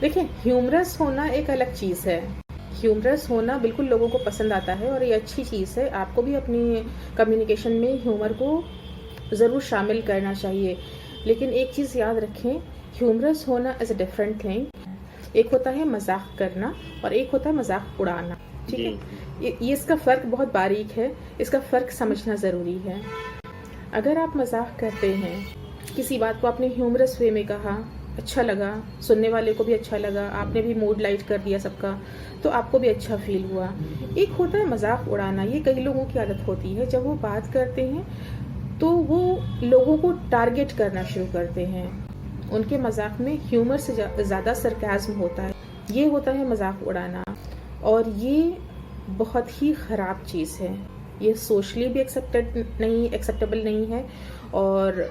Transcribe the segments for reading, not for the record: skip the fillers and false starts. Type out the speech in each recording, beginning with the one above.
देखिए, ह्यूमरस होना एक अलग चीज़ है। ह्यूमरस होना बिल्कुल लोगों को पसंद आता है और ये अच्छी चीज़ है। आपको भी अपनी कम्युनिकेशन में ह्यूमर को ज़रूर शामिल करना चाहिए। लेकिन एक चीज़ याद रखें, ह्यूमरस होना इज़ अ डिफरेंट थिंग। एक होता है मज़ाक करना और एक होता है मज़ाक उड़ाना, ठीक है? ये इसका फ़र्क बहुत बारीक है, इसका फ़र्क समझना ज़रूरी है। अगर आप मज़ाक करते हैं, किसी बात को आपने ह्यूमरस वे में कहा, अच्छा लगा, सुनने वाले को भी अच्छा लगा, आपने भी मूड लाइट कर दिया सबका, तो आपको भी अच्छा फ़ील हुआ। एक होता है मज़ाक उड़ाना, ये कई लोगों की आदत होती है। जब वो बात करते हैं, तो वो लोगों को टारगेट करना शुरू करते हैं। उनके मज़ाक में ह्यूमर से ज़्यादा सरकाज़्म होता है। ये होता है मज़ाक उड़ाना और ये बहुत ही ख़राब चीज़ है। ये सोशली भी एक्सेप्टेबल नहीं है और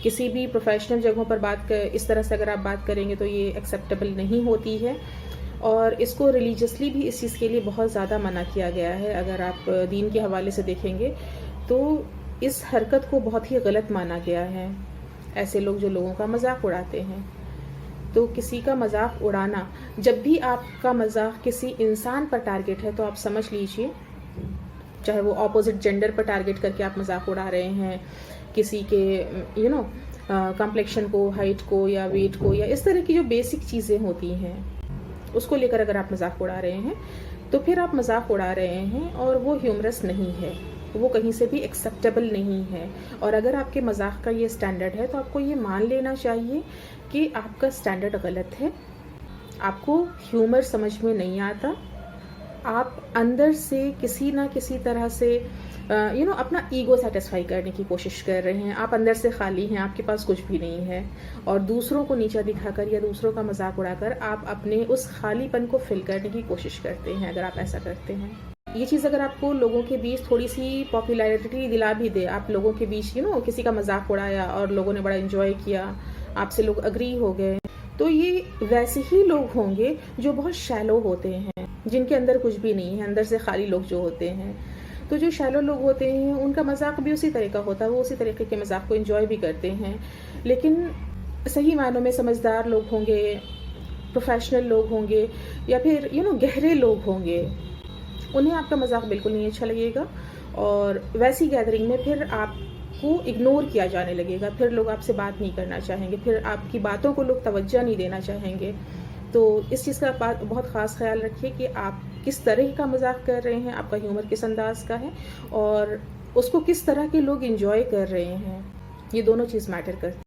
किसी भी प्रोफेशनल जगहों पर इस तरह से अगर आप बात करेंगे तो ये एक्सेप्टेबल नहीं होती है। और इसको रिलीजियसली भी इस चीज़ के लिए बहुत ज़्यादा मना किया गया है। अगर आप दीन के हवाले से देखेंगे तो इस हरकत को बहुत ही गलत माना गया है। ऐसे लोग जो लोगों का मजाक उड़ाते हैं, तो किसी का मजाक उड़ाना, जब भी आपका मजाक किसी इंसान पर टारगेट है तो आप समझ लीजिए, चाहे वो ऑपोजिट जेंडर पर टारगेट करके आप मजाक उड़ा रहे हैं, किसी के कम्प्लेक्शन को, हाइट को या वेट को या इस तरह की जो बेसिक चीज़ें होती हैं उसको लेकर अगर आप मजाक उड़ा रहे हैं तो फिर आप मजाक उड़ा रहे हैं और वो ह्यूमरस नहीं है, वो कहीं से भी एक्सेप्टेबल नहीं है। और अगर आपके मजाक का ये स्टैंडर्ड है तो आपको ये मान लेना चाहिए कि आपका स्टैंडर्ड गलत है, आपको ह्यूमर समझ में नहीं आता, आप अंदर से किसी ना किसी तरह से अपना ईगो सेटिस्फाई करने की कोशिश कर रहे हैं। आप अंदर से खाली हैं, आपके पास कुछ भी नहीं है और दूसरों को नीचा दिखाकर या दूसरों का मजाक उड़ाकर आप अपने उस खालीपन को फिल करने की कोशिश करते हैं। अगर आप ऐसा करते हैं, ये चीज़ अगर आपको लोगों के बीच थोड़ी सी पॉपुलैरिटी दिला भी दे, आप लोगों के बीच किसी का मजाक उड़ाया और लोगों ने बड़ा एंजॉय किया, आपसे लोग अग्री हो गए, तो ये वैसे ही लोग होंगे जो बहुत शैलो होते हैं, जिनके अंदर कुछ भी नहीं है, अंदर से खाली लोग जो होते हैं। तो जो शैलो लोग होते हैं उनका मजाक भी उसी तरह का होता है, वो उसी तरीके के मजाक को एंजॉय भी करते हैं। लेकिन सही मायनों में समझदार लोग होंगे, प्रोफेशनल लोग होंगे या फिर गहरे लोग होंगे, उन्हें आपका मजाक बिल्कुल नहीं अच्छा लगेगा और वैसी गैदरिंग में फिर आपको इग्नोर किया जाने लगेगा, फिर लोग आपसे बात नहीं करना चाहेंगे, फिर आपकी बातों को लोग तवज्जो नहीं देना चाहेंगे। तो इस चीज़ का बहुत ख़ास ख्याल रखिए कि आप किस तरह का मजाक कर रहे हैं, आपका ह्यूमर किस अंदाज का है और उसको किस तरह के लोग एंजॉय कर रहे हैं। ये दोनों चीज़ मैटर करती है।